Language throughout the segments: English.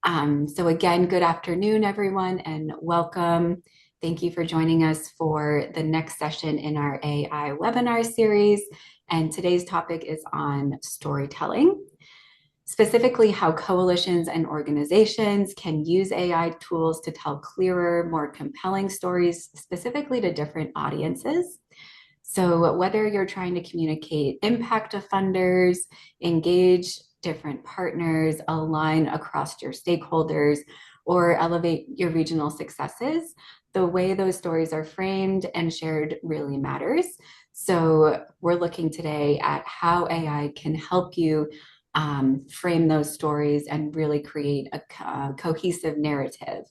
So again, good afternoon, everyone, and welcome. Thank you for joining us for the next session in our AI webinar series. And today's topic is on storytelling, specifically how coalitions and organizations can use AI tools to tell clearer, more compelling stories, specifically to different audiences. So whether you're trying to communicate impact to funders, engage different partners, align across your stakeholders, or elevate your regional successes, the way those stories are framed and shared really matters. So we're looking today at how AI can help you frame those stories and really create a cohesive narrative.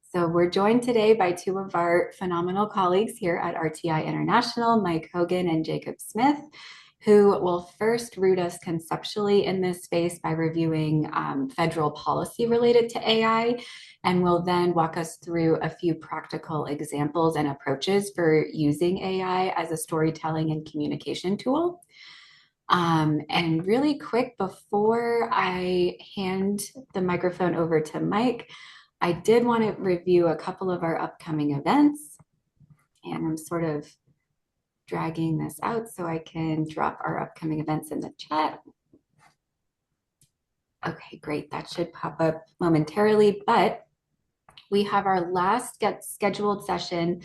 So we're joined today by two of our phenomenal colleagues here at RTI International, Mike Hogan and Jacob Smith, who will first root us conceptually in this space by reviewing federal policy related to AI, and will then walk us through a few practical examples and approaches for using AI as a storytelling and communication tool. And really quick, before I hand the microphone over to Mike, I did want to review a couple of our upcoming events, and I'm sort of dragging this out so I can drop our upcoming events in the chat. Okay, great. That should pop up momentarily, but we have our last scheduled session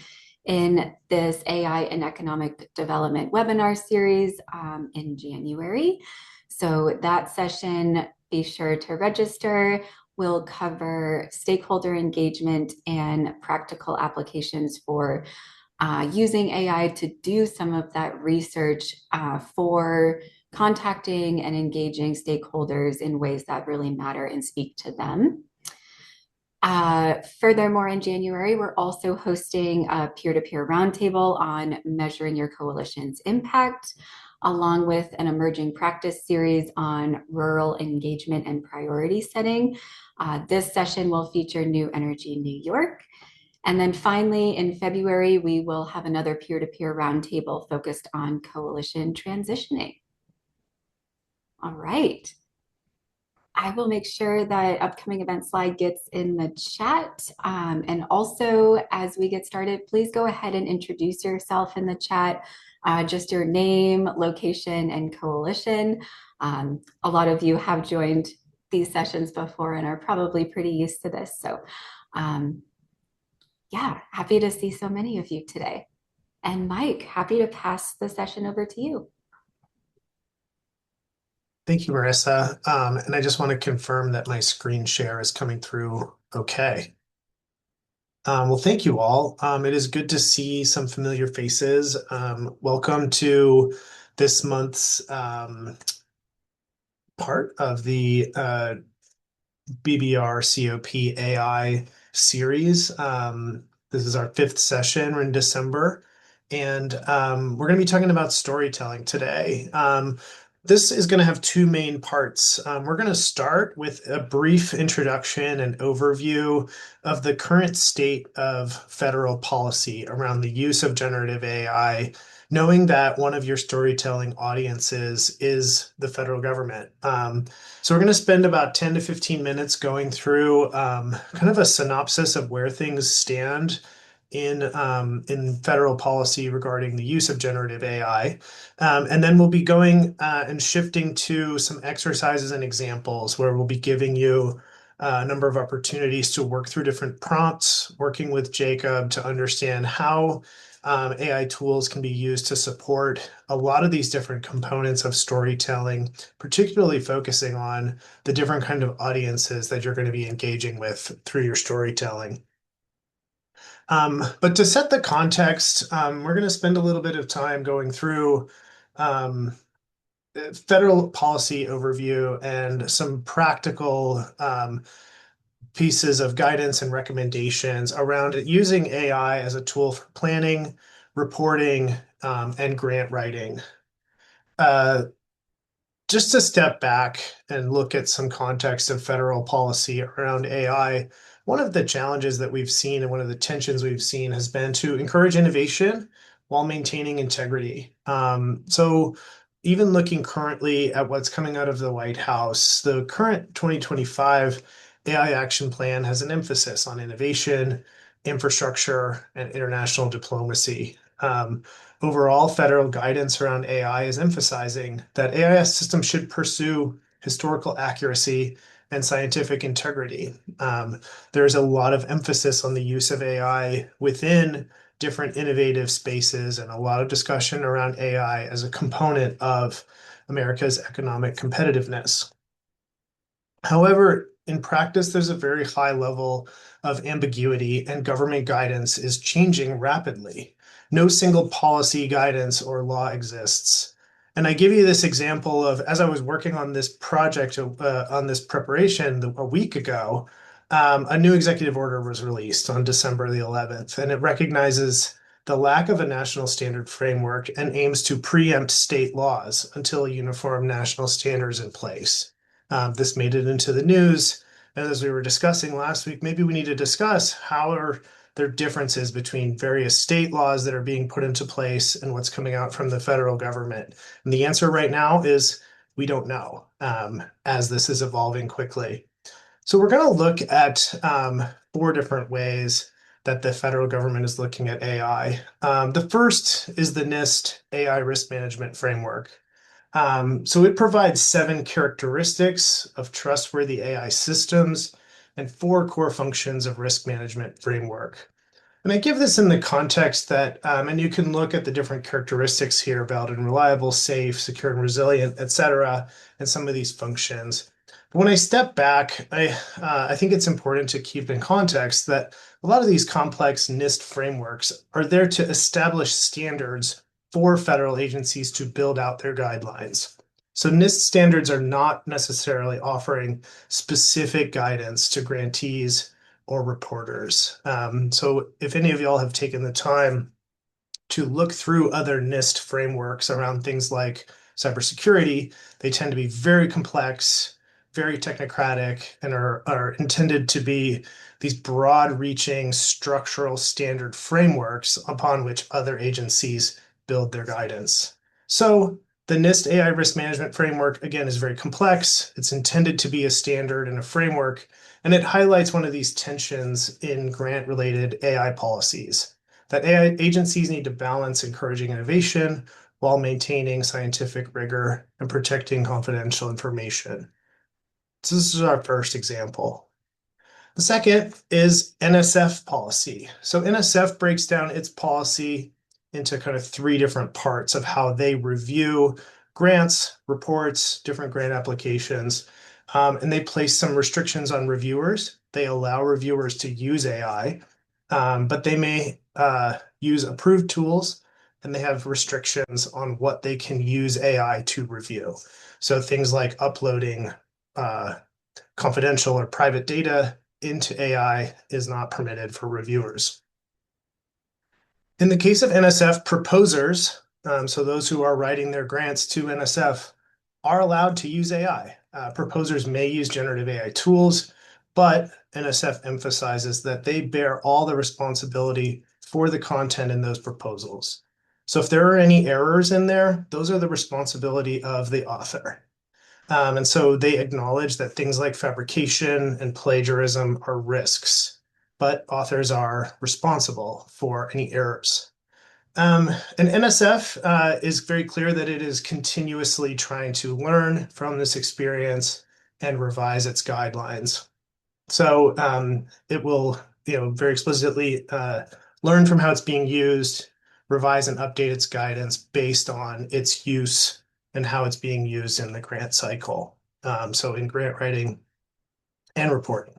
in this AI and economic development webinar series in January. So that session, be sure to register. We'll cover stakeholder engagement and practical applications for using AI to do some of that research for contacting and engaging stakeholders in ways that really matter and speak to them. Furthermore, in January, we're also hosting a peer-to-peer roundtable on measuring your coalition's impact, along with an emerging practice series on rural engagement and priority setting. This session will feature New Energy New York. And then finally, in February, we will have another peer-to-peer roundtable focused on coalition transitioning. All right. I will make sure that upcoming event slide gets in the chat. And also, as we get started, please go ahead and introduce yourself in the chat, just your name, location, and coalition. A lot of you have joined these sessions before and are probably pretty used to this. So yeah, happy to see so many of you today. And Mike, happy to pass the session over to you. Thank you, Marissa. And I just want to confirm that my screen share is coming through okay. Well, thank you all. It is good to see some familiar faces. Welcome to this month's part of the BBR COP AI series. This is our fifth session. We're in December, and we're going to be talking about storytelling today. This is going to have two main parts. We're going to start with a brief introduction and overview of the current state of federal policy around the use of generative AI, knowing that one of your storytelling audiences is the federal government. So we're going to spend about 10 to 15 minutes going through kind of a synopsis of where things stand in federal policy regarding the use of generative AI. And then we'll be going and shifting to some exercises and examples where we'll be giving you a number of opportunities to work through different prompts, working with Jacob to understand how AI tools can be used to support a lot of these different components of storytelling, particularly focusing on the different kind of audiences that you're going to be engaging with through your storytelling. But to set the context, we're going to spend a little bit of time going through federal policy overview and some practical pieces of guidance and recommendations around using AI as a tool for planning, reporting, and grant writing. Just to step back and look at some context of federal policy around AI, one of the challenges that we've seen and one of the tensions we've seen has been to encourage innovation while maintaining integrity. So even looking currently at what's coming out of the White House, the current 2025 AI Action Plan has an emphasis on innovation, infrastructure, and international diplomacy. Overall, federal guidance around AI is emphasizing that AI systems should pursue historical accuracy and scientific integrity. There's a lot of emphasis on the use of AI within different innovative spaces and a lot of discussion around AI as a component of America's economic competitiveness. However, in practice, there's a very high level of ambiguity, and government guidance is changing rapidly. No single policy, guidance, or law exists. And I give you this example of as I was working on this project, on this preparation a week ago, a new executive order was released on December the 11th, and it recognizes the lack of a national standard framework and aims to preempt state laws until a uniform national standard is in place. This made it into the news. And as we were discussing last week, maybe we need to discuss how are there differences between various state laws that are being put into place and what's coming out from the federal government. And the answer right now is we don't know, as this is evolving quickly. So we're going to look at four different ways that the federal government is looking at AI. The first is the NIST AI Risk Management Framework. So it provides 7 characteristics of trustworthy AI systems and 4 core functions of risk management framework. And I give this in the context that, and you can look at the different characteristics here, valid and reliable, safe, secure and resilient, et cetera, and some of these functions. But when I step back, I think it's important to keep in context that a lot of these complex NIST frameworks are there to establish standards for federal agencies to build out their guidelines. So NIST standards are not necessarily offering specific guidance to grantees or reporters. So if any of y'all have taken the time to look through other NIST frameworks around things like cybersecurity, they tend to be very complex, very technocratic, and are intended to be these broad-reaching structural standard frameworks upon which other agencies build their guidance. So the NIST AI risk management framework, again, is very complex. It's intended to be a standard and a framework, and it highlights one of these tensions in grant-related AI policies, that AI agencies need to balance encouraging innovation while maintaining scientific rigor and protecting confidential information. So this is our first example. The second is NSF policy. So NSF breaks down its policy into kind of 3 different parts of how they review grants, reports, different grant applications, and they place some restrictions on reviewers. They allow reviewers to use AI, but they may use approved tools, and they have restrictions on what they can use AI to review. So things like uploading confidential or private data into AI is not permitted for reviewers. In the case of NSF, proposers, so those who are writing their grants to NSF, are allowed to use AI. Proposers may use generative AI tools, but NSF emphasizes that they bear all the responsibility for the content in those proposals. So if there are any errors in there, those are the responsibility of the author. And so they acknowledge that things like fabrication and plagiarism are risks, but authors are responsible for any errors. And NSF is very clear that it is continuously trying to learn from this experience and revise its guidelines. So it will, very explicitly learn from how it's being used, revise and update its guidance based on its use and how it's being used in the grant cycle. So in grant writing and reporting.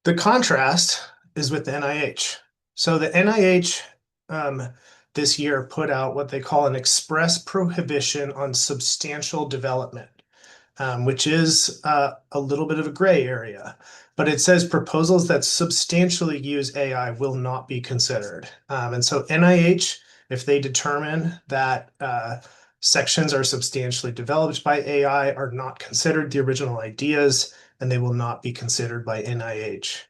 The contrast is with the NIH. So the NIH this year put out what they call an express prohibition on substantial development, which is a little bit of a gray area. But it says proposals that substantially use AI will not be considered. And so NIH, if they determine that sections are substantially developed by AI, are not considered the original ideas, and they will not be considered by NIH.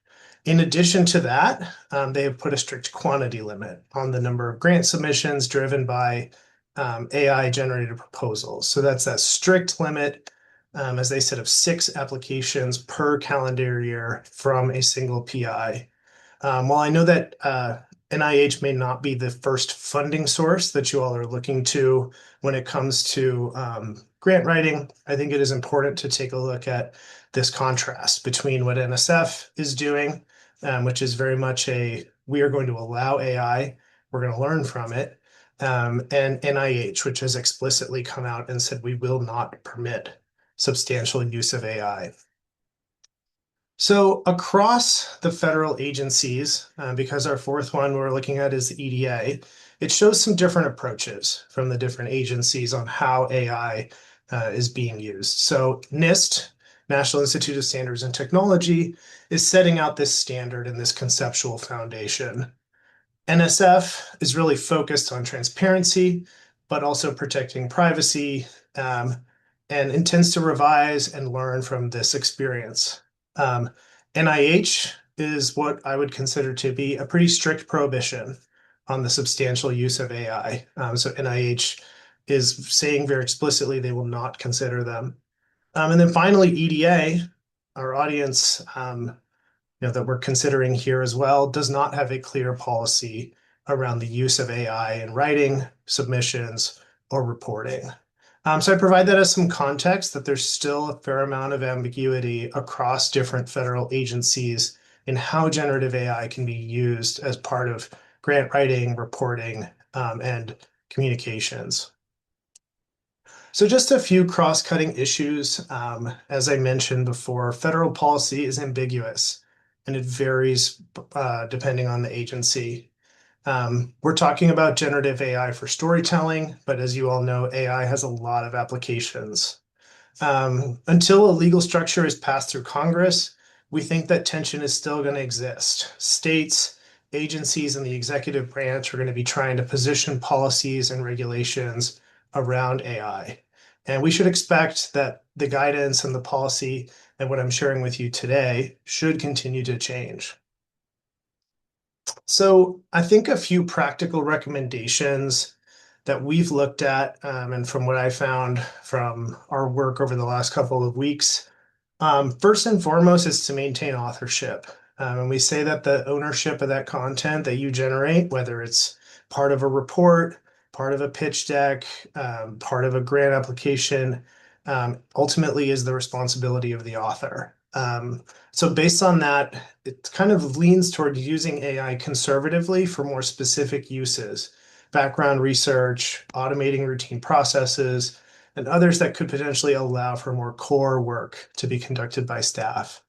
In addition to that, they have put a strict quantity limit on the number of grant submissions driven by AI generated proposals. So that's that strict limit. as they said, of 6 applications per calendar year from a single PI. While I know that NIH may not be the first funding source that you all are looking to when it comes to grant writing, I think it is important to take a look at this contrast between what NSF is doing, which is very much we are going to allow AI, we're going to learn from it, and NIH, which has explicitly come out and said we will not permit substantial use of AI. So across the federal agencies, because our fourth one we're looking at is the EDA, it shows some different approaches from the different agencies on how AI is being used. So NIST, National Institute of Standards and Technology, is setting out this standard and this conceptual foundation. NSF is really focused on transparency, but also protecting privacy, and intends to revise and learn from this experience. NIH is what I would consider to be a pretty strict prohibition on the substantial use of AI. So NIH is saying very explicitly they will not consider them. And then finally, EDA, our audience, that we're considering here as well, does not have a clear policy around the use of AI in writing, submissions, or reporting. So I provide that as some context that there's still a fair amount of ambiguity across different federal agencies in how generative AI can be used as part of grant writing, reporting, and communications. So just a few cross-cutting issues. As I mentioned before, federal policy is ambiguous and it varies depending on the agency. We're talking about generative AI for storytelling, but as you all know, AI has a lot of applications. Until a legal structure is passed through Congress, we think that tension is still going to exist. States, agencies, and the executive branch are going to be trying to position policies and regulations around AI. And we should expect that the guidance and the policy and what I'm sharing with you today should continue to change. So I think a few practical recommendations that we've looked at, and from what I found from our work over the last couple of weeks, first and foremost is to maintain authorship. And we say that the ownership of that content that you generate, whether it's part of a report, part of a pitch deck, part of a grant application, ultimately is the responsibility of the author. So based on that, it kind of leans toward using AI conservatively for more specific uses, background research, automating routine processes, and others that could potentially allow for more core work to be conducted by staff.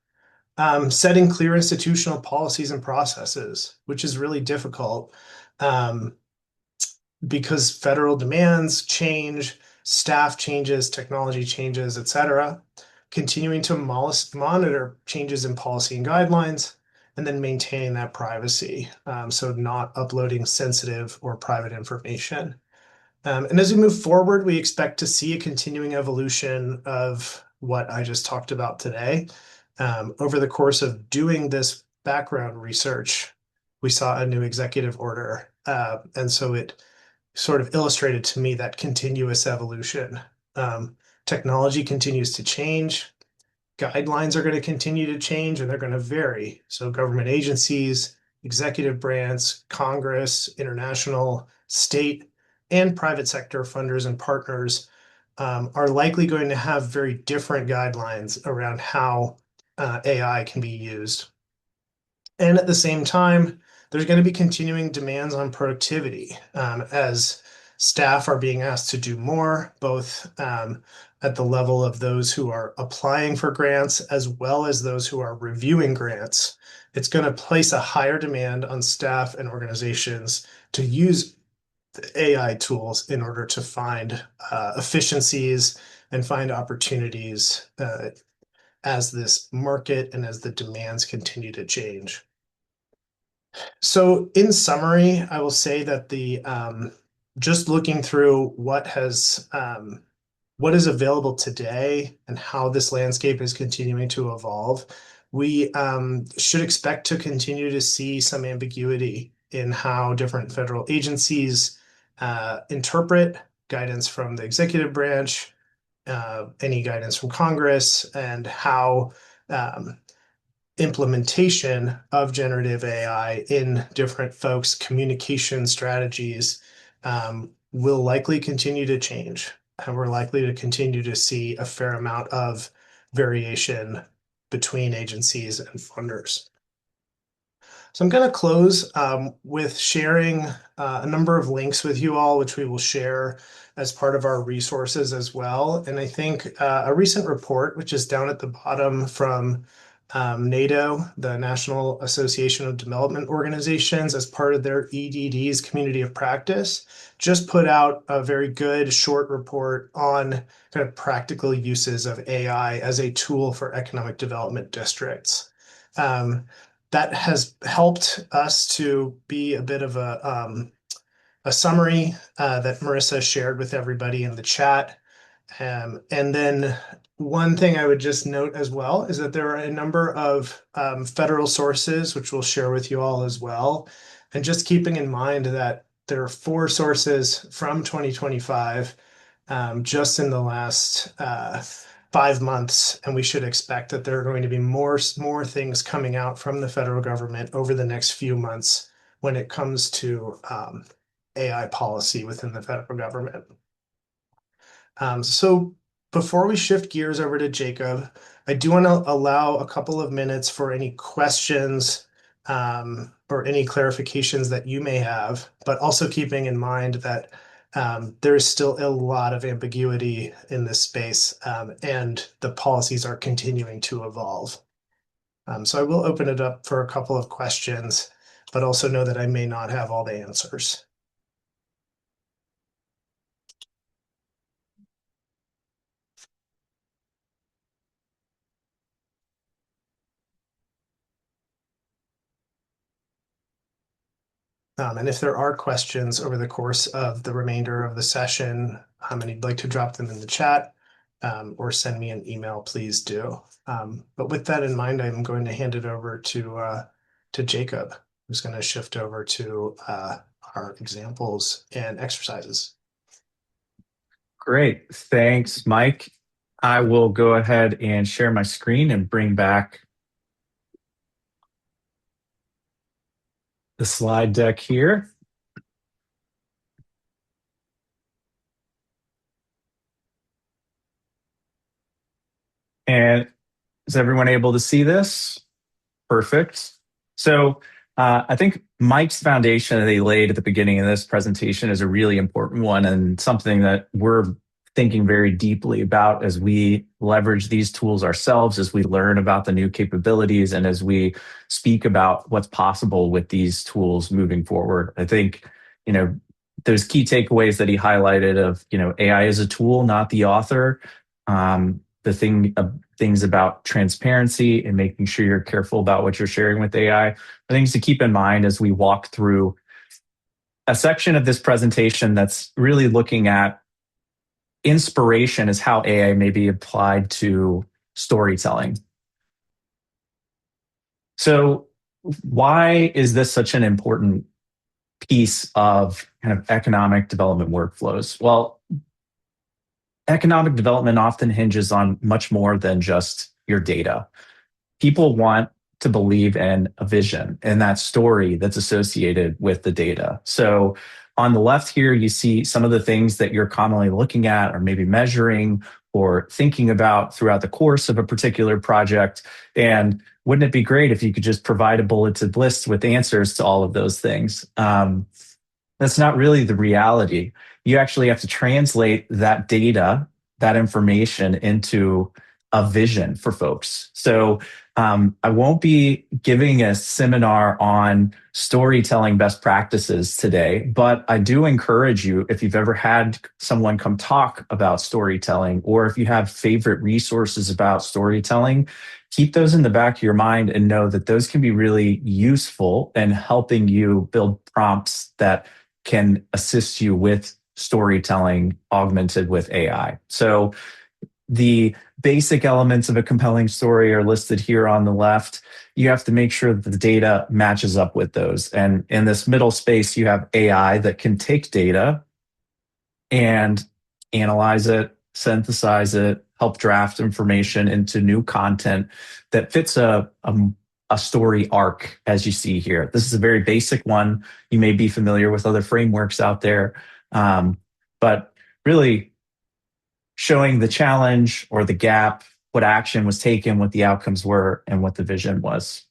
Setting clear institutional policies and processes, which is really difficult because federal demands change, staff changes, technology changes, et cetera. Continuing to monitor changes in policy and guidelines, and then maintaining that privacy. So not uploading sensitive or private information. And as we move forward, we expect to see a continuing evolution of what I just talked about today. Over the course of doing this background research, we saw a new executive order. And so it sort of illustrated to me that continuous evolution. Technology continues to change. Guidelines are going to continue to change and they're going to vary. So government agencies, executive branches, Congress, international, state, and private sector funders and partners are likely going to have very different guidelines around how AI can be used. And at the same time, there's going to be continuing demands on productivity as staff are being asked to do more, both at the level of those who are applying for grants as well as those who are reviewing grants. It's going to place a higher demand on staff and organizations to use AI tools in order to find efficiencies and find opportunities as this market and as the demands continue to change. So in summary, I will say that the just looking through what is available today and how this landscape is continuing to evolve, we should expect to continue to see some ambiguity in how different federal agencies interpret guidance from the executive branch any guidance from Congress, and how um, implementation of generative AI in different folks' communication strategies will likely continue to change. And we're likely to continue to see a fair amount of variation between agencies and funders. So I'm going to close with sharing a number of links with you all, which we will share as part of our resources as well. And I think a recent report, which is down at the bottom from NATO, the National Association of Development Organizations, as part of their EDD's Community of Practice, just put out a very good short report on kind of practical uses of AI as a tool for economic development districts. That has helped us to be a bit of a summary that Marissa shared with everybody in the chat. And then one thing I would just note as well is that there are a number of federal sources, which we'll share with you all as well. And just keeping in mind that there are 4 sources from 2025 just in the last 5 months, and we should expect that there are going to be more things coming out from the federal government over the next few months when it comes to AI policy within the federal government. So before we shift gears over to Jacob, I do want to allow a couple of minutes for any questions or any clarifications that you may have, but also keeping in mind that there is still a lot of ambiguity in this space, and the policies are continuing to evolve. So I will open it up for a couple of questions, but also know that I may not have all the answers. And if there are questions over the course of the remainder of the session, and you'd like to drop them in the chat or send me an email, please do. But with that in mind, I'm going to hand it over to Jacob, who's going to shift over to our examples and exercises. Great. Thanks, Mike. I will go ahead and share my screen and bring back the slide deck here. And is everyone able to see this? Perfect. So I think Mike's foundation that he laid at the beginning of this presentation is a really important one and something that we're thinking very deeply about as we leverage these tools ourselves, as we learn about the new capabilities, and as we speak about what's possible with these tools moving forward. I think, there's key takeaways that he highlighted of, AI is a tool, not the author. Things about transparency and making sure you're careful about what you're sharing with AI. Things to keep in mind as we walk through a section of this presentation that's really looking at inspiration as how AI may be applied to storytelling. So why is this such an important piece of kind of economic development workflows? Well, economic development often hinges on much more than just your data. People want to believe in a vision and that story that's associated with the data. So on the left here, you see some of the things that you're commonly looking at or maybe measuring or thinking about throughout the course of a particular project. And wouldn't it be great if you could just provide a bulleted list with answers to all of those things? That's not really the reality. You actually have to translate that data, that information into a vision for folks. So I won't be giving a seminar on storytelling best practices today, but I do encourage you, if you've ever had someone come talk about storytelling, or if you have favorite resources about storytelling, keep those in the back of your mind and know that those can be really useful in helping you build prompts that can assist you with storytelling augmented with AI. So the basic elements of a compelling story are listed here on the left. You have to make sure that the data matches up with those. And in this middle space, you have AI that can take data and analyze it, synthesize it, help draft information into new content that fits a story arc, as you see here. This is a very basic one. You may be familiar with other frameworks out there, but really showing the challenge or the gap, what action was taken, what the outcomes were, and what the vision was.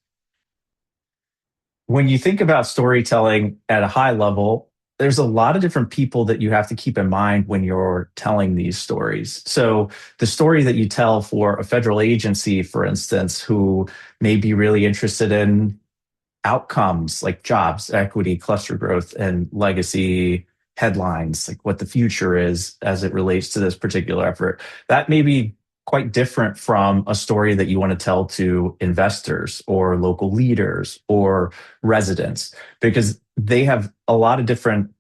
When you think about storytelling at a high level, there's a lot of different people that you have to keep in mind when you're telling these stories. So the story that you tell for a federal agency, for instance, who may be really interested in outcomes like jobs, equity, cluster growth, and legacy headlines, like what the future is as it relates to this particular effort, that may be quite different from a story that you want to tell to investors or local leaders or residents, because they have a lot of different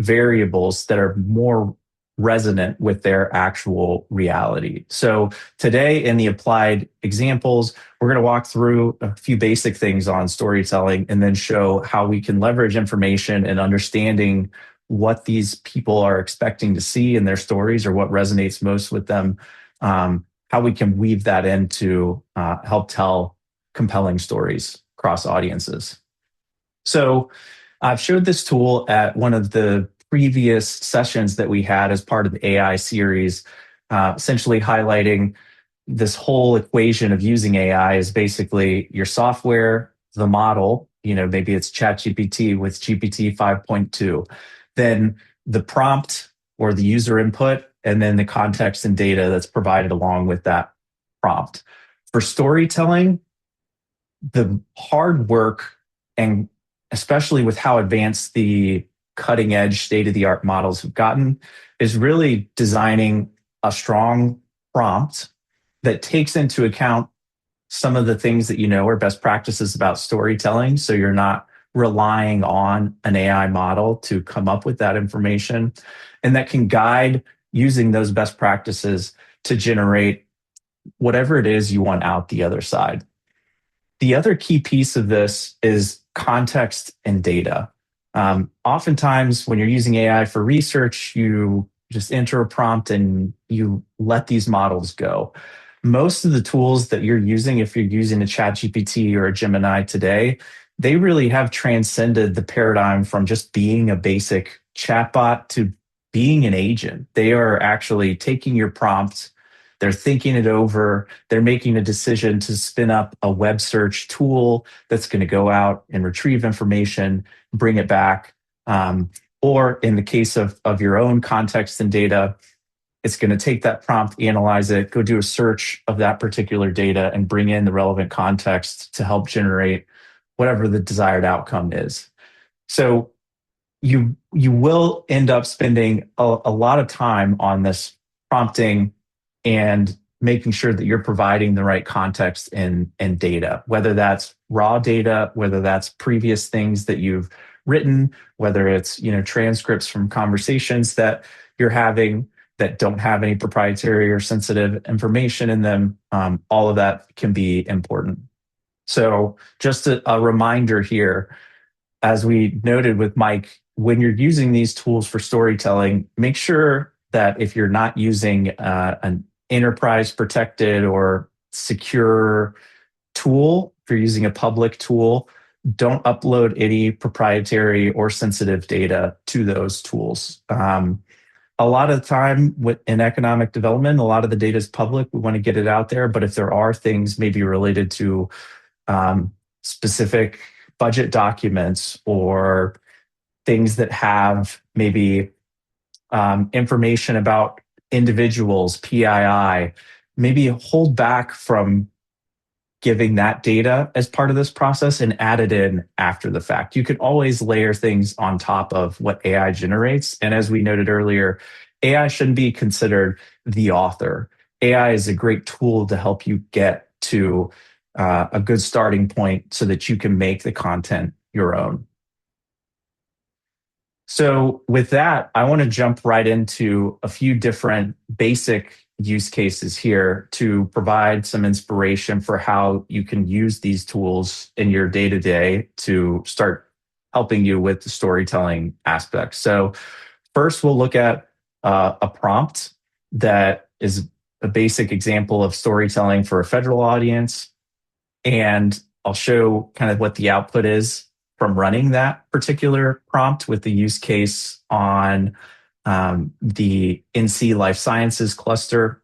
variables that are more resonant with their actual reality. So today in the applied examples, we're going to walk through a few basic things on storytelling and then show how we can leverage information and understanding what these people are expecting to see in their stories or what resonates most with them, how we can weave that in to help tell compelling stories across audiences. So I've showed this tool at one of the previous sessions that we had as part of the AI series, essentially highlighting this whole equation of using AI is basically your software, the model, maybe it's ChatGPT with GPT 5.2, then the prompt or the user input, and then the context and data that's provided along with that prompt. For storytelling, the hard work, and especially with how advanced the cutting edge state of the art models have gotten, is really designing a strong prompt that takes into account some of the things that are best practices about storytelling. So you're not relying on an AI model to come up with that information, and that can guide using those best practices to generate whatever it is you want out the other side. The other key piece of this is context and data. Oftentimes, when you're using AI for research, you just enter a prompt and you let these models go. Most of the tools that you're using, if you're using a ChatGPT or a Gemini today, they really have transcended the paradigm from just being a basic chatbot to being an agent. They are actually taking your prompt, they're thinking it over, they're making a decision to spin up a web search tool that's going to go out and retrieve information, bring it back. Or in the case of your own context and data, it's going to take that prompt, analyze it, go do a search of that particular data, and bring in the relevant context to help generate whatever the desired outcome is. So you will end up spending a lot of time on this prompting and making sure that you're providing the right context and data, whether that's raw data, whether that's previous things that you've written, whether it's transcripts from conversations that you're having that don't have any proprietary or sensitive information in them. All of that can be important. So just a reminder here, as we noted with Mike, when you're using these tools for storytelling, make sure that if you're not using an enterprise protected or secure tool, if you're using a public tool, don't upload any proprietary or sensitive data to those tools. A lot of the time in economic development, a lot of the data is public. We want to get it out there. But if there are things maybe related to specific budget documents or things that have maybe information about individuals, PII, maybe hold back from giving that data as part of this process and add it in after the fact. You can always layer things on top of what AI generates. And as we noted earlier, AI shouldn't be considered the author. AI is a great tool to help you get to a good starting point so that you can make the content your own. So with that, I want to jump right into a few different basic use cases here to provide some inspiration for how you can use these tools in your day-to-day to start helping you with the storytelling aspect. So first, we'll look at a prompt that is a basic example of storytelling for a federal audience. And I'll show kind of what the output is from running that particular prompt with the use case on the NC Life Sciences cluster.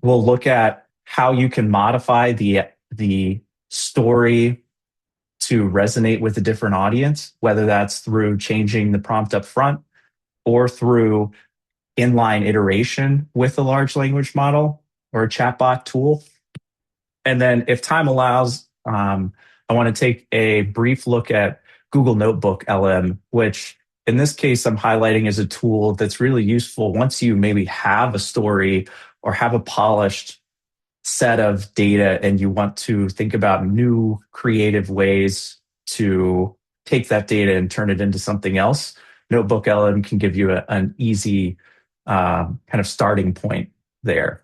We'll look at how you can modify the story to resonate with a different audience, whether that's through changing the prompt up front or through inline iteration with a large language model or a chatbot tool. And then if time allows, I want to take a brief look at Google Notebook LM, which in this case, I'm highlighting as a tool that's really useful once you maybe have a story or have a polished set of data and you want to think about new creative ways to take that data and turn it into something else. Notebook LM can give you an easy kind of starting point there.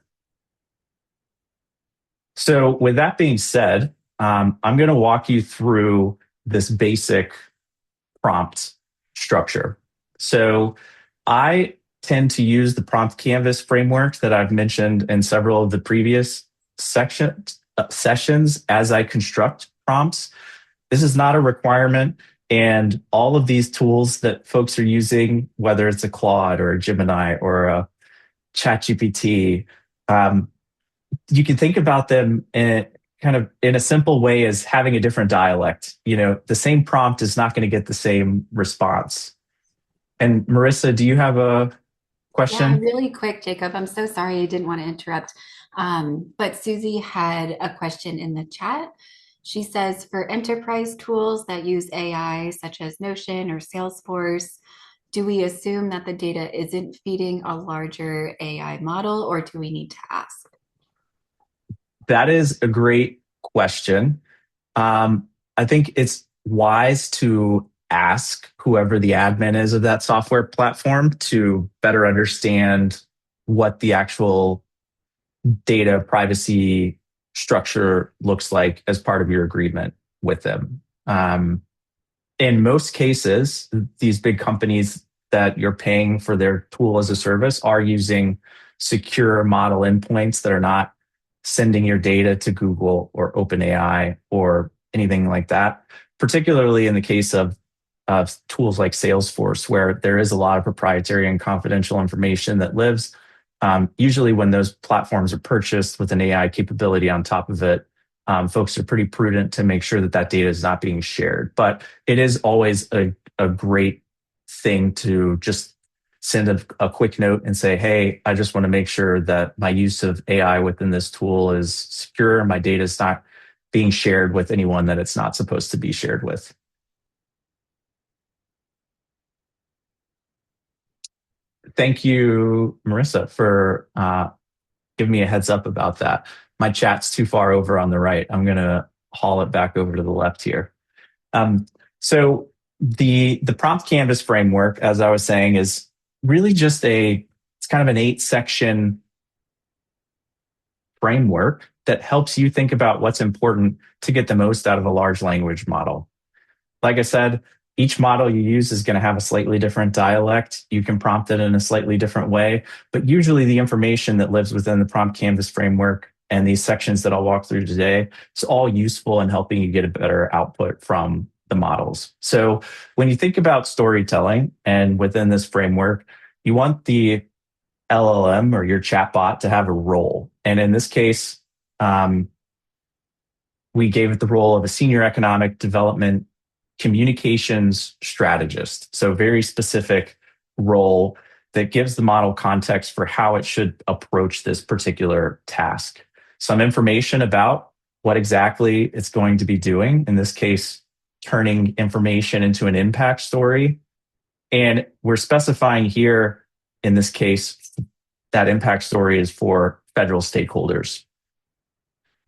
So with that being said, I'm going to walk you through this basic prompt structure. So I tend to use the prompt canvas framework that I've mentioned in several of the previous sessions as I construct prompts. This is not a requirement, and all of these tools that folks are using, whether it's a Claude or a Gemini or a ChatGPT, you can think about them in a simple way as having a different dialect. The same prompt is not going to get the same response. And Marissa, do you have a question? Yeah, really quick, Jacob. I'm so sorry I didn't want to interrupt. But Susie had a question in the chat. She says, for enterprise tools that use AI, such as Notion or Salesforce, do we assume that the data isn't feeding a larger AI model, or do we need to ask? That is a great question. I think it's wise to ask whoever the admin is of that software platform to better understand what the actual data privacy structure looks like as part of your agreement with them. In most cases, these big companies that you're paying for their tool as a service are using secure model endpoints that are not sending your data to Google or OpenAI or anything like that, particularly in the case of tools like Salesforce, where there is a lot of proprietary and confidential information that lives. Usually when those platforms are purchased with an AI capability on top of it, folks are pretty prudent to make sure that that data is not being shared. But it is always a great thing to just send a quick note and say, hey, I just want to make sure that my use of AI within this tool is secure. My data is not being shared with anyone that it's not supposed to be shared with. Thank you, Marissa, for giving me a heads up about that. My chat's too far over on the right. I'm going to haul it back over to the left here. So the prompt canvas framework, as I was saying, is really just it's kind of an 8-section framework that helps you think about what's important to get the most out of a large language model. Like I said, each model you use is going to have a slightly different dialect. You can prompt it in a slightly different way, but usually the information that lives within the prompt canvas framework and these sections that I'll walk through today, it's all useful in helping you get a better output from the models. So when you think about storytelling and within this framework, you want the LLM or your chatbot to have a role. And in this case, we gave it the role of a senior economic development communications strategist. So very specific role that gives the model context for how it should approach this particular task. Some information about what exactly it's going to be doing, in this case, turning information into an impact story. And we're specifying here, in this case, that impact story is for federal stakeholders.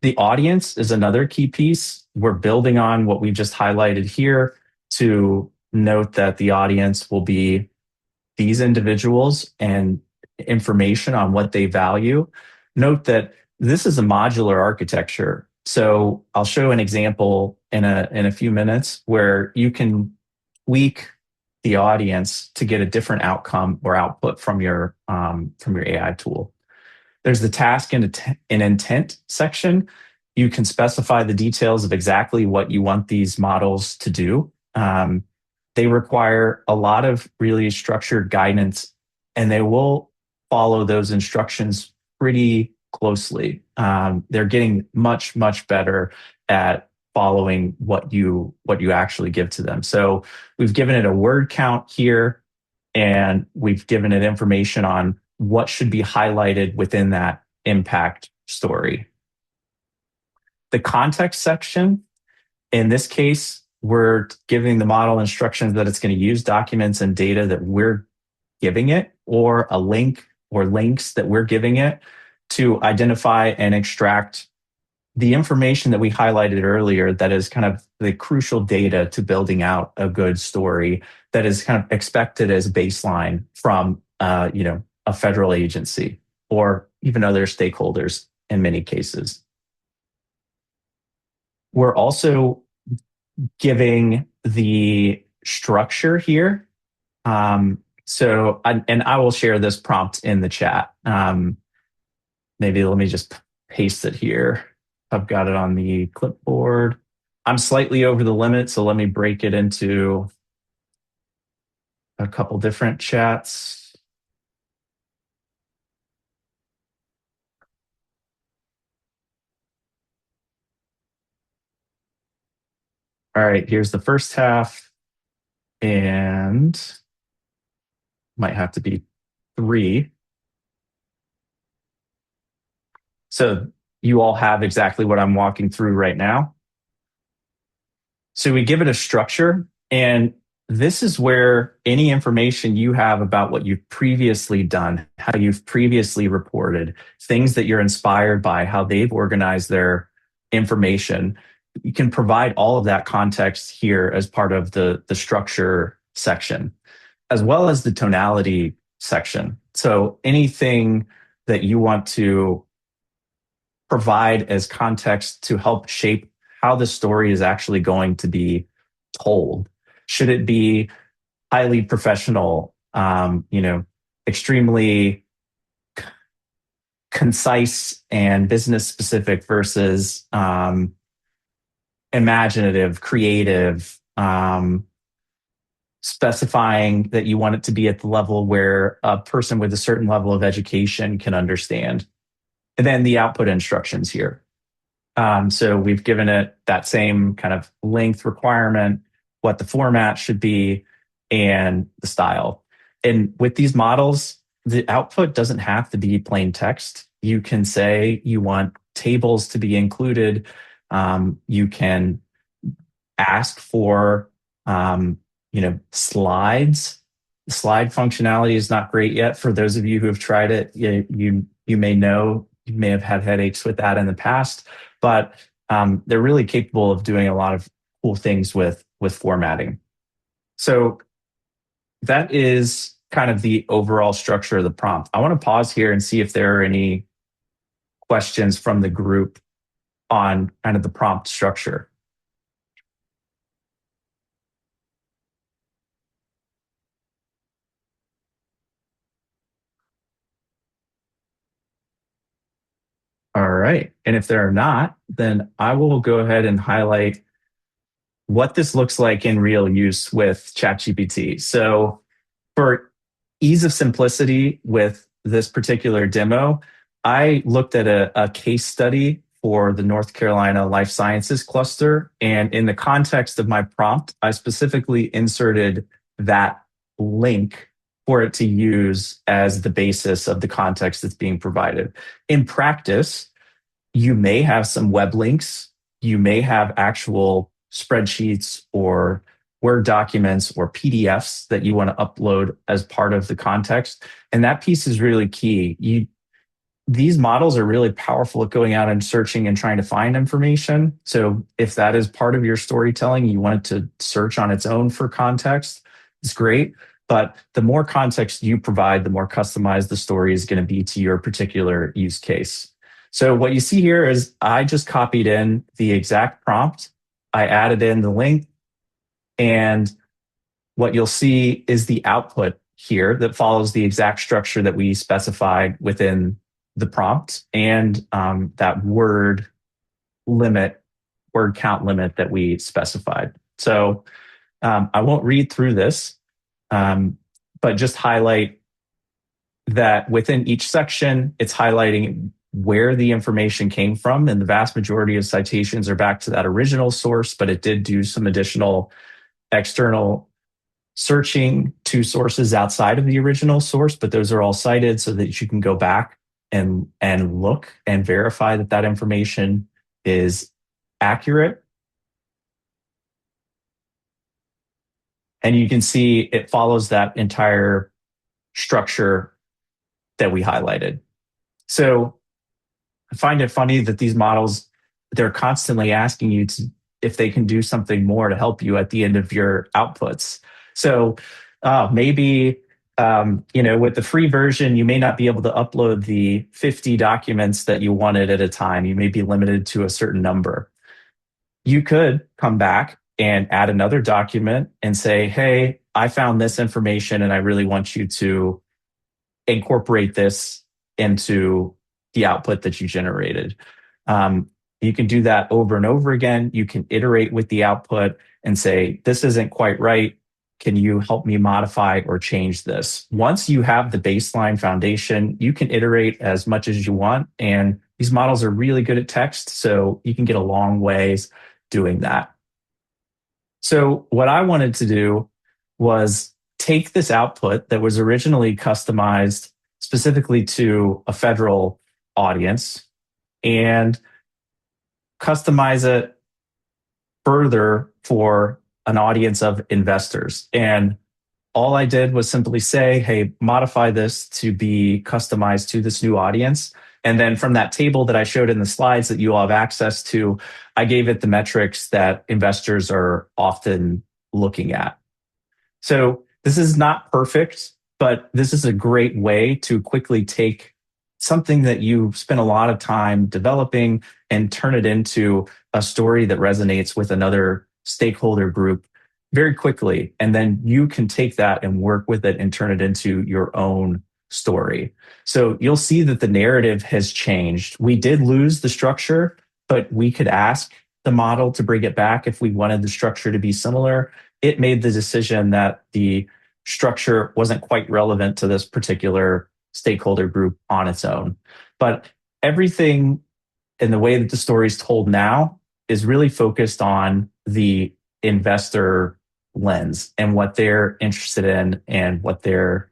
The audience is another key piece. We're building on what we just highlighted here to note that the audience will be these individuals and information on what they value. Note that this is a modular architecture. So I'll show an example in a few minutes where you can tweak the audience to get a different outcome or output from your AI tool. There's the task and intent section. You can specify the details of exactly what you want these models to do. They require a lot of really structured guidance, and they will follow those instructions pretty closely. They're getting much, much better at following what you actually give to them. So we've given it a word count here, and we've given it information on what should be highlighted within that impact story. The context section, in this case, we're giving the model instructions that it's going to use documents and data that we're giving it, or a link or links that we're giving it to identify and extract the information that we highlighted earlier that is kind of the crucial data to building out a good story that is kind of expected as baseline from a federal agency or even other stakeholders in many cases. We're also giving the structure here. I will share this prompt in the chat. Maybe let me just paste it here. I've got it on the clipboard. I'm slightly over the limit, so let me break it into a couple different chats. All right, here's the first half, and might have to be 3. So you all have exactly what I'm walking through right now. So we give it a structure, and this is where any information you have about what you've previously done, how you've previously reported, things that you're inspired by, how they've organized their information. You can provide all of that context here as part of the structure section, as well as the tonality section. So anything that you want to provide as context to help shape how the story is actually going to be told. Should it be highly professional, extremely concise and business specific versus imaginative, creative, specifying that you want it to be at the level where a person with a certain level of education can understand. And then the output instructions here. So we've given it that same kind of length requirement, what the format should be, and the style. And with these models, the output doesn't have to be plain text. You can say you want tables to be included. You can ask for, slides. The slide functionality is not great yet. For those of you who have tried it, you may know, you may have had headaches with that in the past, but they're really capable of doing a lot of cool things with formatting. So that is kind of the overall structure of the prompt. I want to pause here and see if there are any questions from the group on kind of the prompt structure. All right. And if there are not, then I will go ahead and highlight what this looks like in real use with ChatGPT. So for ease of simplicity with this particular demo, I looked at a case study for the North Carolina Life Sciences cluster. And in the context of my prompt, I specifically inserted that link for it to use as the basis of the context that's being provided. In practice, you may have some web links, you may have actual spreadsheets or Word documents or PDFs that you want to upload as part of the context. And that piece is really key. These models are really powerful at going out and searching and trying to find information. So if that is part of your storytelling, you want it to search on its own for context, it's great. But the more context you provide, the more customized the story is going to be to your particular use case. So what you see here is I just copied in the exact prompt. I added in the link. And what you'll see is the output here that follows the exact structure that we specified within the prompt and that word count limit that we specified. So I won't read through this, but just highlight that within each section, it's highlighting where the information came from. And the vast majority of citations are back to that original source, but it did do some additional external searching to sources outside of the original source, but those are all cited so that you can go back and look and verify that that information is accurate. And you can see it follows that entire structure that we highlighted. So I find it funny that these models, they're constantly asking you if they can do something more to help you at the end of your outputs. So maybe, with the free version, you may not be able to upload the 50 documents that you wanted at a time. You may be limited to a certain number. You could come back and add another document and say, hey, I found this information and I really want you to incorporate this into the output that you generated. You can do that over and over again. You can iterate with the output and say, this isn't quite right. Can you help me modify or change this? Once you have the baseline foundation, you can iterate as much as you want. And these models are really good at text, so you can get a long ways doing that. So what I wanted to do was take this output that was originally customized specifically to a federal audience and customize it further for an audience of investors. And all I did was simply say, hey, modify this to be customized to this new audience. And then from that table that I showed in the slides that you all have access to, I gave it the metrics that investors are often looking at. So this is not perfect, but this is a great way to quickly take something that you spent a lot of time developing and turn it into a story that resonates with another stakeholder group very quickly. And then you can take that and work with it and turn it into your own story. So you'll see that the narrative has changed. We did lose the structure, but we could ask the model to bring it back if we wanted the structure to be similar. It made the decision that the structure wasn't quite relevant to this particular stakeholder group on its own. But everything in the way that the story is told now is really focused on the investor lens and what they're interested in and what they're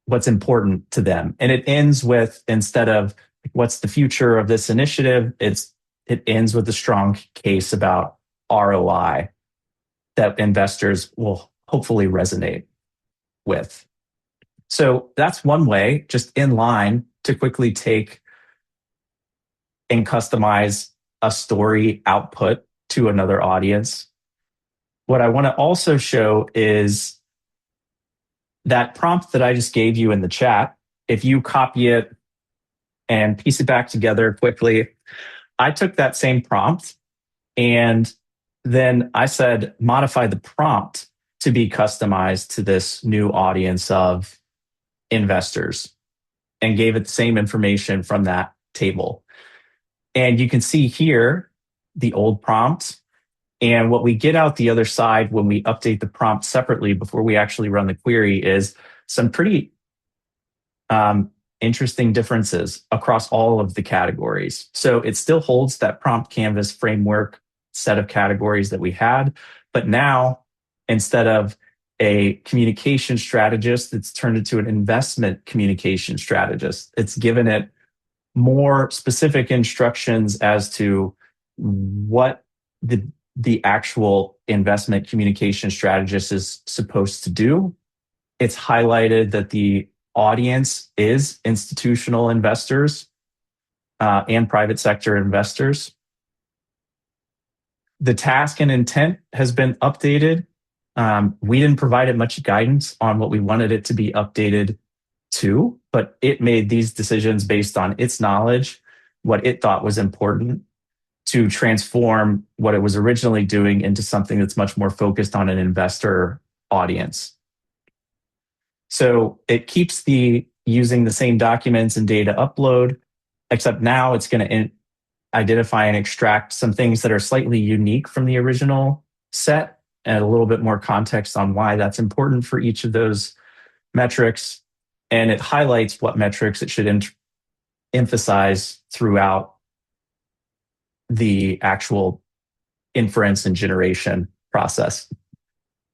what's important to them. And it ends with, instead of what's the future of this initiative, it ends with a strong case about ROI that investors will hopefully resonate with. So that's one way, just in line, to quickly take and customize a story output to another audience. What I want to also show is that prompt that I just gave you in the chat. If you copy it and piece it back together quickly, I took that same prompt and then I said, modify the prompt to be customized to this new audience of investors, and gave it the same information from that table. And you can see here the old prompt. And what we get out the other side when we update the prompt separately before we actually run the query is some pretty interesting differences across all of the categories. So it still holds that prompt canvas framework set of categories that we had, but now instead of a communication strategist, it's turned into an investment communication strategist. It's given it more specific instructions as to what the actual investment communication strategist is supposed to do. It's highlighted that the audience is institutional investors and private sector investors. The task and intent has been updated. We didn't provide it much guidance on what we wanted it to be updated to, but it made these decisions based on its knowledge, what it thought was important. to transform what it was originally doing into something that's much more focused on an investor audience. So it keeps using the same documents and data upload, except now it's going to identify and extract some things that are slightly unique from the original set and a little bit more context on why that's important for each of those metrics. And it highlights what metrics it should emphasize throughout the actual inference and generation process.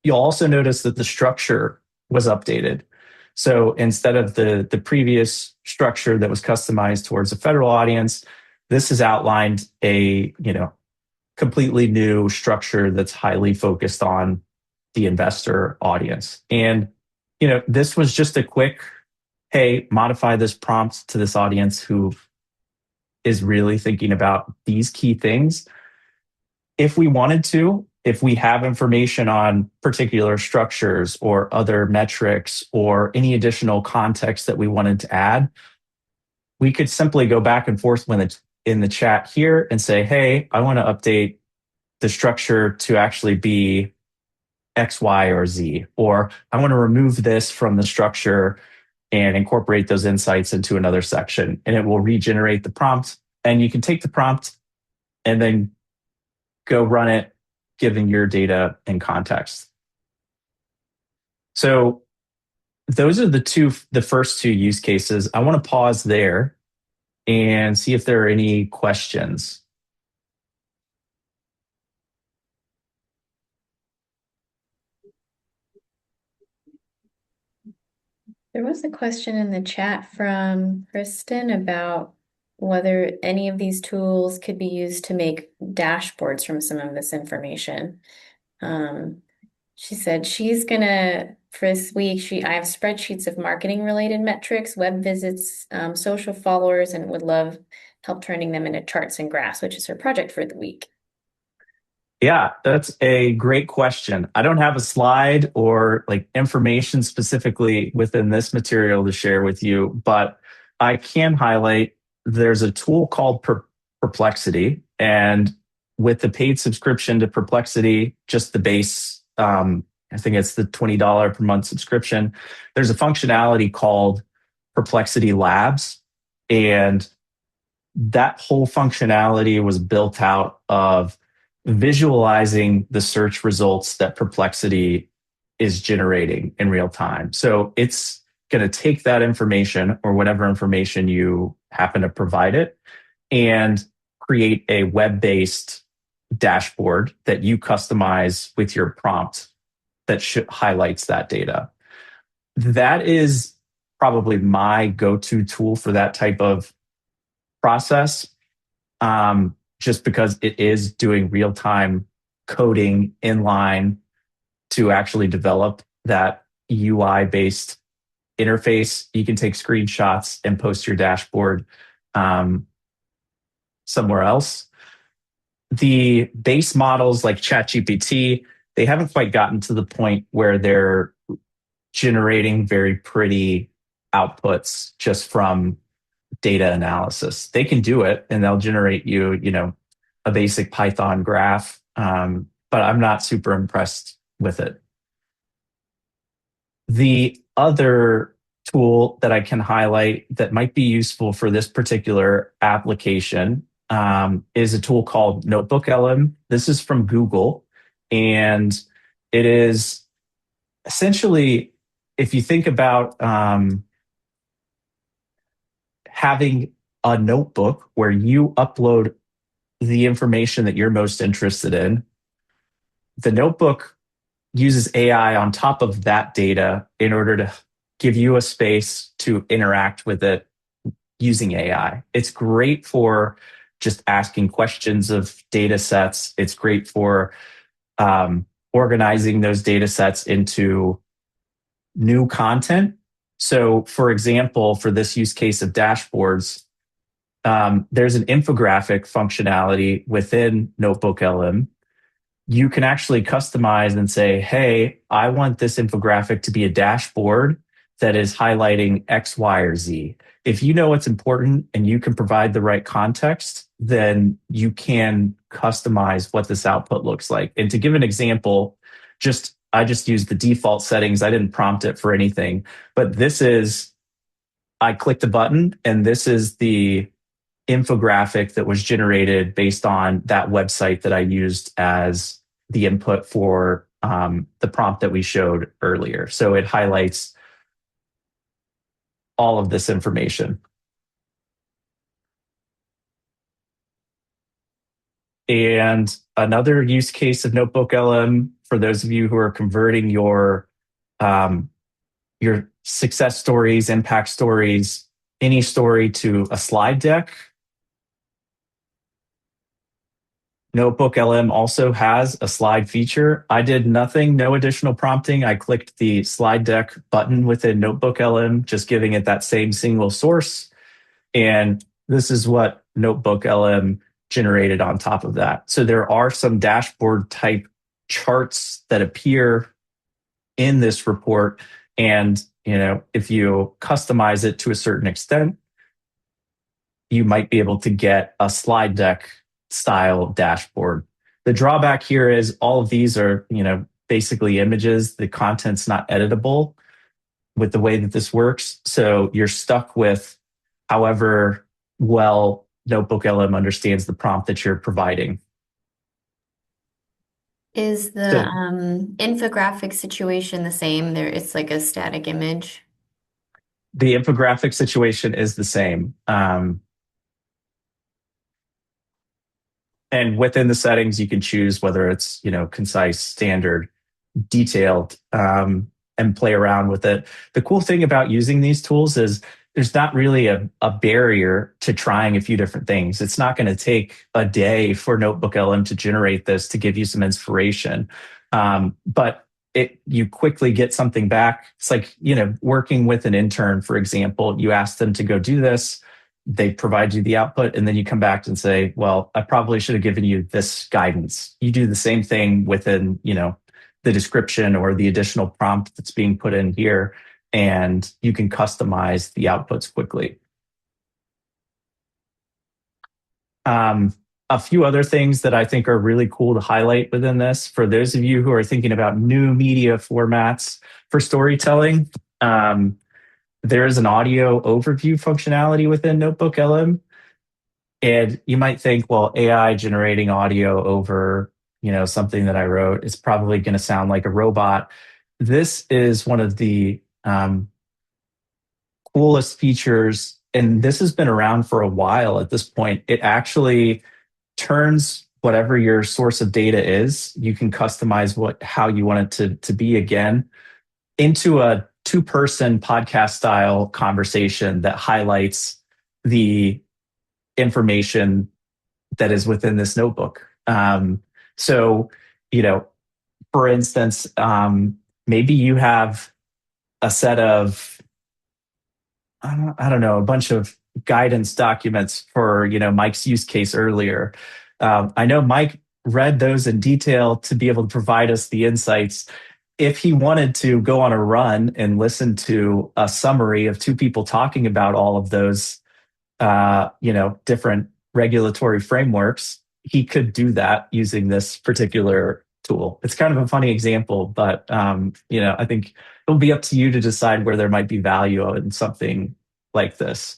You'll also notice that the structure was updated. So instead of the previous structure that was customized towards a federal audience, this has outlined a completely new structure that's highly focused on the investor audience. And this was just a quick, hey, modify this prompt to this audience who is really thinking about these key things. If we wanted to, if we have information on particular structures or other metrics or any additional context that we wanted to add, we could simply go back and forth when it's in the chat here and say, hey, I want to update the structure to actually be X, Y, or Z, or I want to remove this from the structure and incorporate those insights into another section, and it will regenerate the prompt. And you can take the prompt and then go run it, giving your data and context. So those are the first two use cases. I want to pause there and see if there are any questions. There was a question in the chat from Kristen about whether any of these tools could be used to make dashboards from some of this information. She said she's gonna, for this week, I have spreadsheets of marketing related metrics, web visits, social followers, and would love help turning them into charts and graphs, which is her project for the week. Yeah, that's a great question. I don't have a slide or information specifically within this material to share with you, but I can highlight there's a tool called Perplexity. And with the paid subscription to Perplexity, just the base, I think it's the $20 per month subscription, there's a functionality called Perplexity Labs. And that whole functionality was built out of visualizing the search results that Perplexity is generating in real time. So it's going to take that information or whatever information you happen to provide it and create a web-based dashboard that you customize with your prompt that highlights that data. That is probably my go-to tool for that type of process. Just because it is doing real-time coding in line to actually develop that UI-based interface. You can take screenshots and post your dashboard somewhere else. The base models like ChatGPT, they haven't quite gotten to the point where they're generating very pretty outputs just from data analysis. They can do it and they'll generate you, a basic Python graph, but I'm not super impressed with it. The other tool that I can highlight that might be useful for this particular application is a tool called NotebookLM. This is from Google, and it is essentially, if you think about having a notebook where you upload the information that you're most interested in, the notebook uses AI on top of that data in order to give you a space to interact with it using AI. It's great for just asking questions of data sets. It's great for organizing those data sets into new content. So, for example, for this use case of dashboards, there's an infographic functionality within NotebookLM. You can actually customize and say, hey, I want this infographic to be a dashboard that is highlighting X, Y, or Z. If you know what's important and you can provide the right context, then you can customize what this output looks like. And to give an example, I just used the default settings. I didn't prompt it for anything, but I clicked a button and this is the infographic that was generated based on that website that I used as the input for the prompt that we showed earlier. So it highlights all of this information. And another use case of Notebook LM for those of you who are converting your success stories, impact stories, any story to a slide deck. Notebook LM also has a slide feature. I did nothing, no additional prompting. I clicked the slide deck button within Notebook LM, just giving it that same single source. And this is what Notebook LM generated on top of that. So there are some dashboard type charts that appear in this report. And, if you customize it to a certain extent, you might be able to get a slide deck style dashboard. The drawback here is all of these are, basically images. The content's not editable with the way that this works. So you're stuck with however well Notebook LM understands the prompt that you're providing. Is the infographic situation the same? It's like a static image. The infographic situation is the same. And within the settings, you can choose whether it's, concise, standard, detailed, and play around with it. The cool thing about using these tools is there's not really a barrier to trying a few different things. It's not going to take a day for Notebook LM to generate this to give you some inspiration. But you quickly get something back. It's like, working with an intern, for example, you ask them to go do this, they provide you the output, and then you come back and say, well, I probably should have given you this guidance. You do the same thing within, the description or the additional prompt that's being put in here, and you can customize the outputs quickly. A few other things that I think are really cool to highlight within this, for those of you who are thinking about new media formats for storytelling, there is an audio overview functionality within Notebook LM. And you might think, well, AI generating audio over, something that I wrote is probably going to sound like a robot. This is one of the coolest features, and this has been around for a while at this point. It actually turns whatever your source of data is, you can customize how you want it to be again, into a two-person podcast style conversation that highlights the information that is within this notebook. So, for instance, maybe you have a set of, I don't know, a bunch of guidance documents for, Mike's use case earlier. I know Mike read those in detail to be able to provide us the insights. If he wanted to go on a run and listen to a summary of two people talking about all of those, different regulatory frameworks, he could do that using this particular tool. It's kind of a funny example, but, I think it'll be up to you to decide where there might be value in something like this.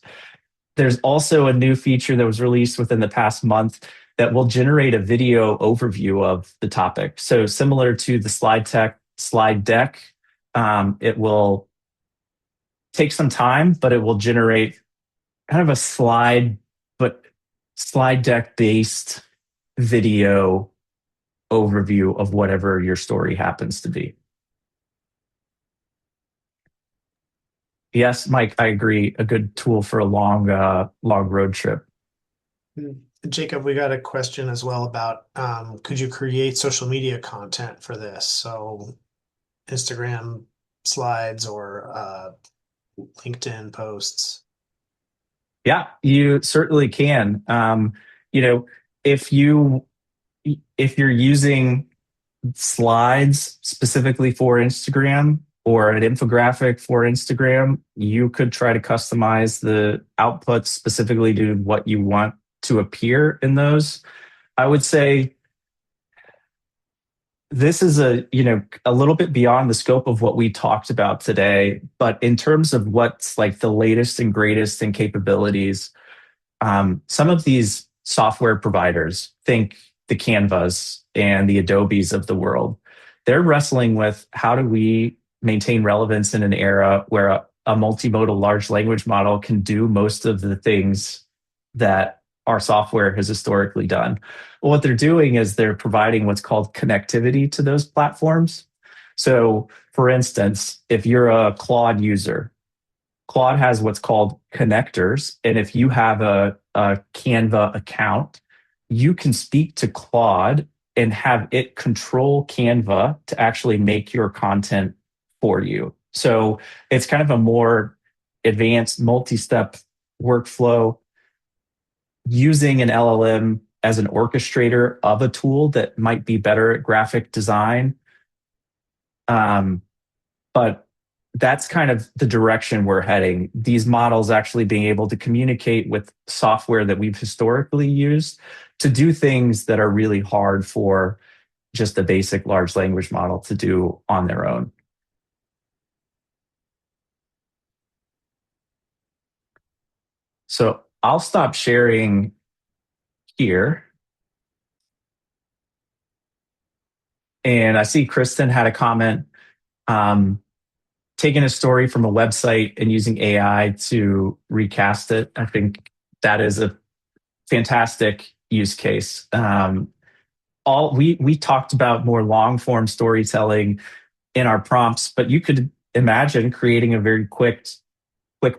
There's also a new feature that was released within the past month that will generate a video overview of the topic. So similar to the slide deck, it will take some time, but it will generate kind of a slide deck based video overview of whatever your story happens to be. Yes, Mike, I agree. A good tool for a long road trip. Jacob, we got a question as well about could you create social media content for this? So Instagram slides or LinkedIn posts. Yeah, you certainly can. If you're using slides specifically for Instagram, or an infographic for Instagram, you could try to customize the output specifically to what you want to appear in those. I would say this is a little bit beyond the scope of what we talked about today, but in terms of what's like the latest and greatest in capabilities, some of these software providers, think the Canvas and the Adobes of the world, they're wrestling with how do we maintain relevance in an era where a multimodal large language model can do most of the things that our software has historically done. Well, what they're doing is they're providing what's called connectivity to those platforms. So, for instance, if you're a Claude user, Claude has what's called connectors. And if you have a Canva account, you can speak to Claude and have it control Canva to actually make your content for you. So it's kind of a more advanced multi-step workflow using an LLM as an orchestrator of a tool that might be better at graphic design. But that's kind of the direction we're heading. These models actually being able to communicate with software that we've historically used to do things that are really hard for just a basic large language model to do on their own. So I'll stop sharing here. And I see Kristen had a comment. Taking a story from a website and using AI to recast it. I think that is a fantastic use case. We talked about more long form storytelling in our prompts, but you could imagine creating a very quick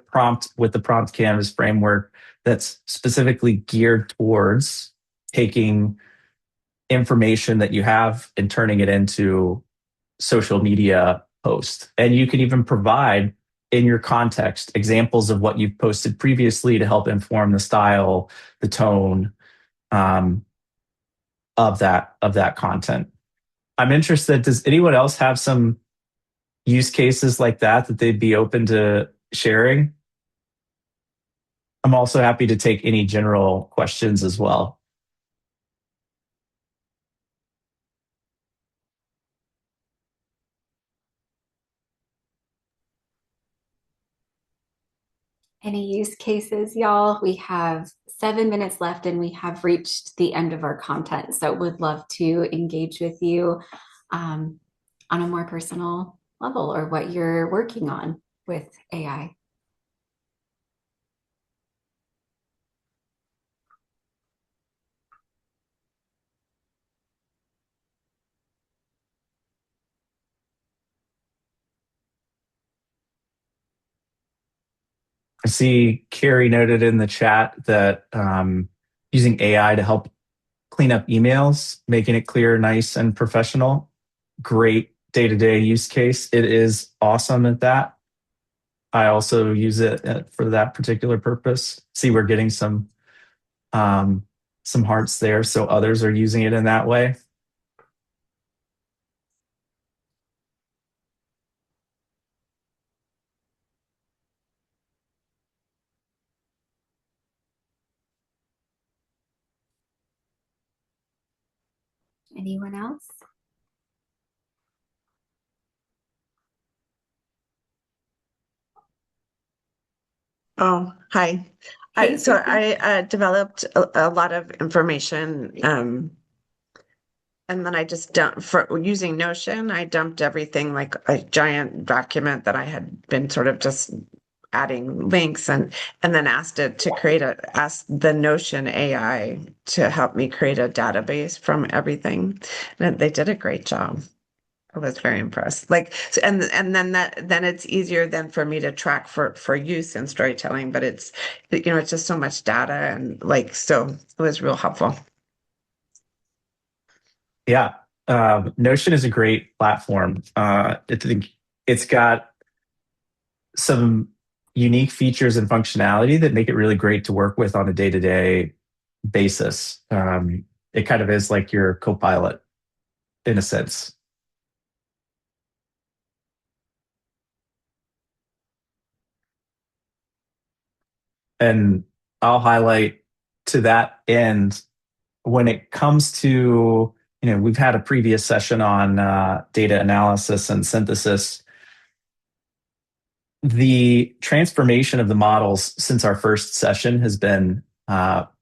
prompt with the prompt canvas framework that's specifically geared towards taking information that you have and turning it into social media post. And you can even provide in your context examples of what you've posted previously to help inform the style, the tone of that content. I'm interested, does anyone else have some use cases like that they'd be open to sharing? I'm also happy to take any general questions as well. Any use cases, y'all? We have 7 minutes left and we have reached the end of our content. So would love to engage with you on a more personal level or what you're working on with AI. I see Carrie noted in the chat that using AI to help clean up emails, making it clear, nice, and professional. Great day-to-day use case. It is awesome at that. I also use it for that particular purpose. See, we're getting some hearts there, so others are using it in that way. Anyone else? Oh, hi. Hey, So Susan. I developed a lot of information, and then I just dumped for using Notion. I dumped everything like a giant document that I had been sort of just adding links and then asked it to ask the Notion AI to help me create a database from everything. And they did a great job. I was very impressed. Like, and then it's easier then for me to track for use in storytelling, but it's it's just so much data and like so it was real helpful. Yeah, Notion is a great platform. It's got some unique features and functionality that make it really great to work with on a day-to-day basis. It kind of is like your co-pilot in a sense. And I'll highlight to that end when it comes to, we've had a previous session on data analysis and synthesis. The transformation of the models since our first session has been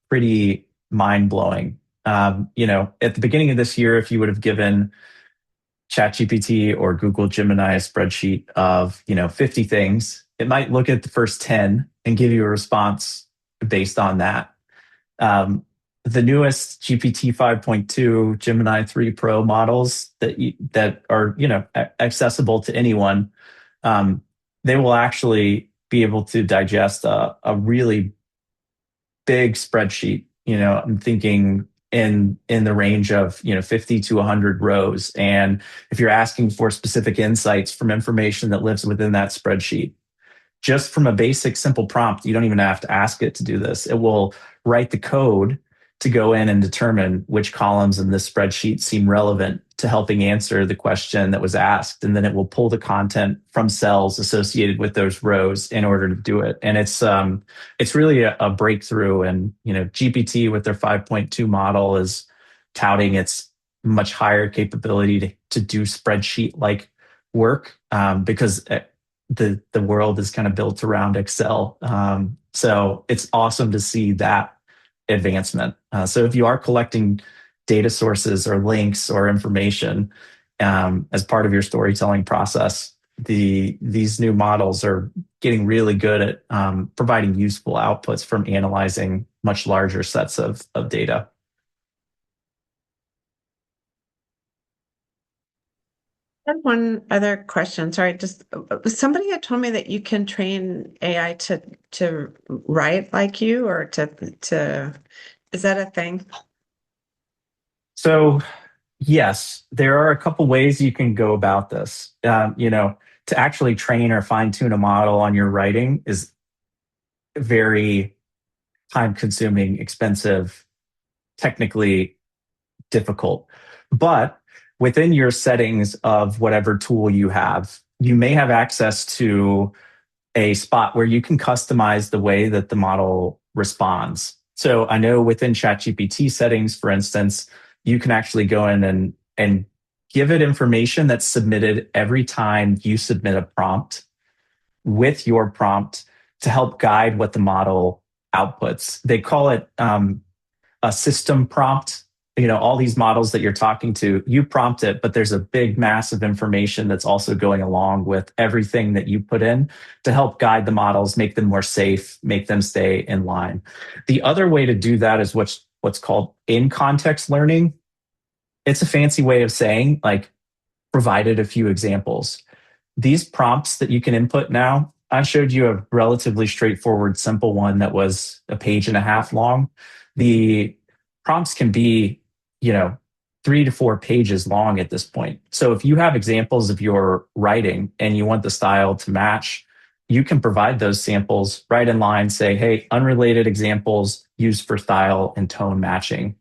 pretty mind-blowing. At the beginning of this year, if you would have given ChatGPT or Google Gemini a spreadsheet of 50 things, it might look at the first 10 and give you a response based on that. The newest GPT 5.2, Gemini 3 Pro models that are accessible to anyone, they will actually be able to digest a really big spreadsheet. I'm thinking in the range of 50 to 100 rows, and if you're asking for specific insights from information that lives within that spreadsheet, just from a basic simple prompt, you don't even have to ask it to do this. It will write the code to go in and determine which columns in this spreadsheet seem relevant to helping answer the question that was asked. And then it will pull the content from cells associated with those rows in order to do it. And it's really a breakthrough. And, GPT with their 5.2 model is touting its much higher capability to do spreadsheet-like work, because the world is kind of built around Excel. So it's awesome to see that advancement. So if you are collecting data sources or links or information as part of your storytelling process, these new models are getting really good at providing useful outputs from analyzing much larger sets of data. I had one other question. Sorry, just somebody had told me that you can train AI to write like you, or to is that a thing? So yes, there are a couple ways you can go about this. To actually train or fine tune a model on your writing is very time consuming, expensive, technically difficult. But within your settings of whatever tool you have, you may have access to a spot where you can customize the way that the model responds. So I know within ChatGPT settings, for instance, you can actually go in and give it information that's submitted every time you submit a prompt with your prompt to help guide what the model outputs. They call it a system prompt. All these models that you're talking to, you prompt it, but there's a big mass of information that's also going along with everything that you put in to help guide the models, make them more safe, make them stay in line. The other way to do that is what's called in-context learning. It's a fancy way of saying, like, provided a few examples. These prompts that you can input now, I showed you a relatively straightforward, simple one that was a page and a half long. The prompts can be, 3 to 4 pages long at this point. So if you have examples of your writing and you want the style to match, you can provide those samples right in line, say, hey, unrelated examples used for style and tone matching.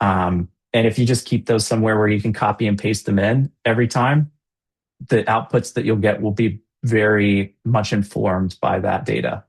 And if you just keep those somewhere where you can copy and paste them in every time, the outputs that you'll get will be very much informed by that data.